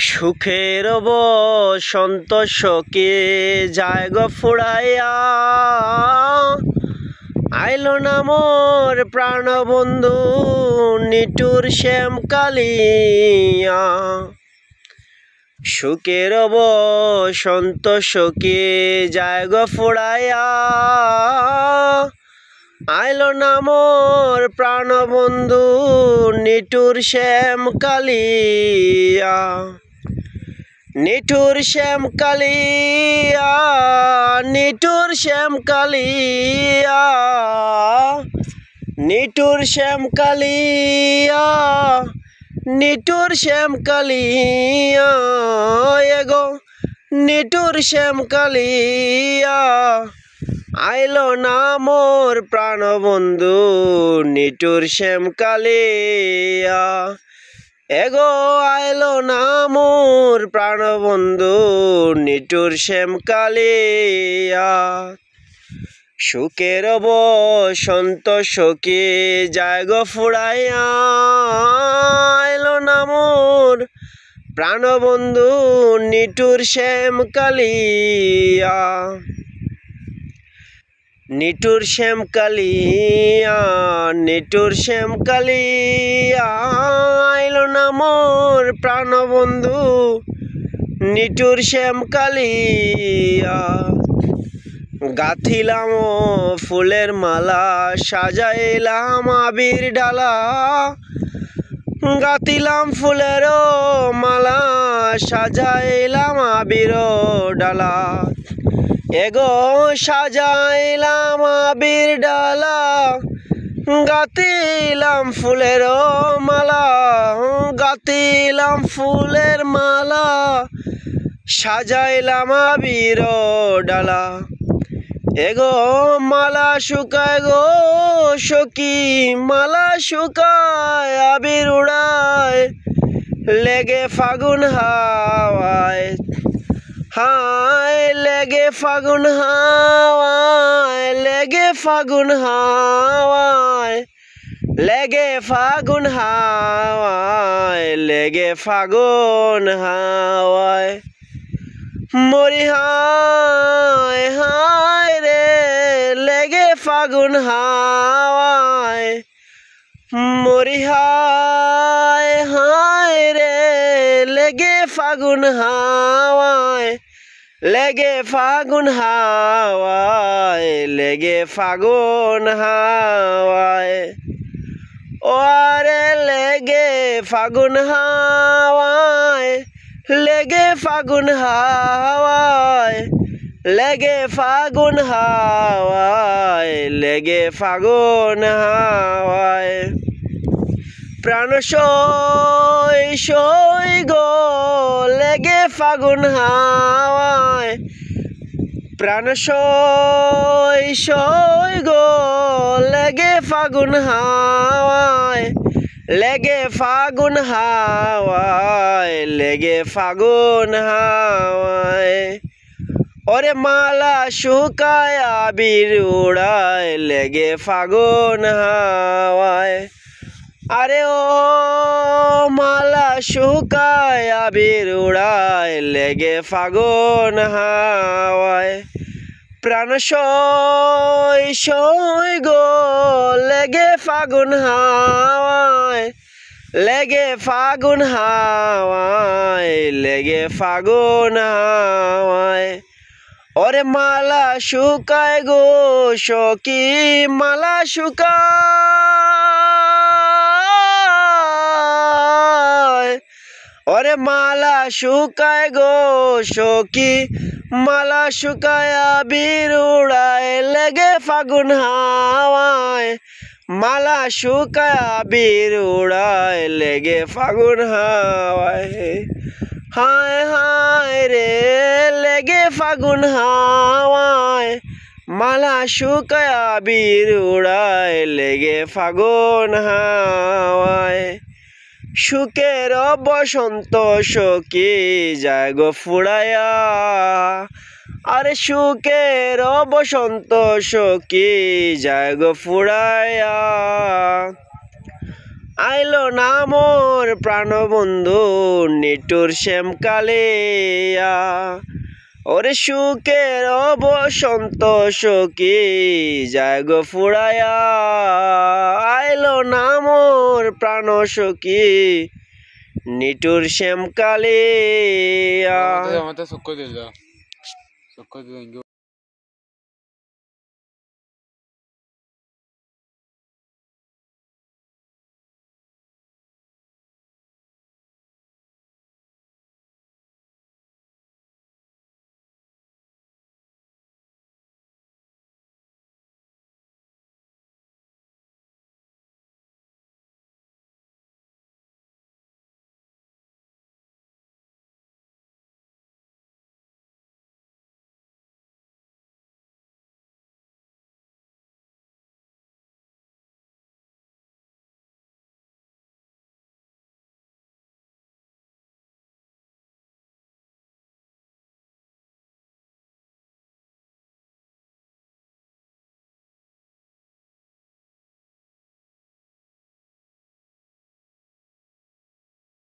সুখের বসন্ত শোকে যায় গো ফুরাইয়া, আইলো না মোর প্রাণবন্ধু নিটুর শ্যাম কালিয়া। সুখের বসন্ত শোকে যায় গো ফুরাইয়া, আইলো না মোর প্রাণবন্ধু নিটুর শ্যাম কালিয়া। নিঠুর শ্যাম কালিয়া, নিঠুর শ্যাম কালিয়া, নিঠুর শ্যাম কালিয়া, নিঠুর শ্যাম কালিয়া, এগো নিঠুর শ্যাম কালিয়া। আইলো না মোর প্রাণবন্ধু নিঠুর শ্যাম কালিয়া, এগো আইলো না মোর প্রাণবন্ধু নিটুর শ্যাম কালিয়া। সুখের বসন্ত শোকে যায় গো ফুরাইয়া, আইলো না মোর প্রাণবন্ধু নিটুর শ্যাম কালিয়া। নিটুর শ্যাম কালিয়া, নিটুর শ্যাম কালিয়া, আইলো না মোর প্রাণবন্ধু নিটুর শ্যাম কালিয়া। গাঁথিলাম ফুলের মালা, সাজাইলাম আবির ডালা, গাঁথিলাম ফুলের মালা, সাজাইলাম আবির ডালা, এগো সাজাইলাম আবির ডালা, গাঁথিলাম ফুলের মালা, গাঁথিলাম ফুলের মালা, সাজাইলাম আবির ডালা, এগো মালা শুকায় গো সখী, মালা শুকায় আবির উড়ায়, লেগে ফাগুন হাওয়ায়, হায় লেগে ফাগুন হাওয়ায়, লেগে ফাগুন হাওয়ায়, লেগে ফাগুন হাওয়ায়, লেগে ফাগুন হাওয়ায়। মরি হায় হায় রে লেগে ফাগুন হাওয়ায়, মরি হায় হায় রে লেগে ফাগুন হাওয়ায়, লেগে ফাগুন হাওয়ায়, লেগে ফাগুন হাওয়ায়। ও আরে লেগে ফাগুন হাওয়ায়, লেগে ফাগুন হাওয়ায়, লেগে ফাগুন হাওয়ায়, লেগে ফাগুন হাওয়ায়। প্রাণ সই সই গো লেগে ফাগুন হাওয়ায়, প্রাণ সই সই গো লেগে ফাগুন হাওয়ায়, লেগে ফাগুন হাওয়ায়, লেগে ফাগুন হাওয়ায়। ওরে মালা শুকায় আবির উড়ায়, লেগে ফাগুন হাওয়ায়। আরে ও মালা শুকায় আবির উড়ায়, লেগে ফাগুন হাওয়ায়। প্রাণ সই সই গো লেগে ফাগুন হাওয়ায়, লেগে ফাগুন হাওয়ায়, লেগে ফাগুন হাওয়ায়। ওরে মালা শুকায় গো সখী, মালা শুকায়, ওরে মালা শুকায় গো সখী, মালা শুকায় আবির উড়ায়, লেগে ফাগুন হাওয়ায়, মালা শুকায় আবির উড়ায়, লেগে ফাগুন হাওয়ায়। হায় হায় রে লেগে ফাগুন হাওয়ায়, মালা শুকায় আবির উড়ায়, লেগে ফাগুন হাওয়ায়। সুখের বসন্ত শোকে যায় গো ফুরাইয়া, আরে সুখের বসন্ত শোকে যায় গো ফুরাইয়া, আইলো না মোর প্রাণবন্ধু নিটুর শ্যামকালিয়া ওরে সুখের বসন্ত সখী যায় গো ফুরায়া আইলো না মোর প্রাণ সখী নিটুর শ্যামকালিয়া আমাদের চক্কর দিল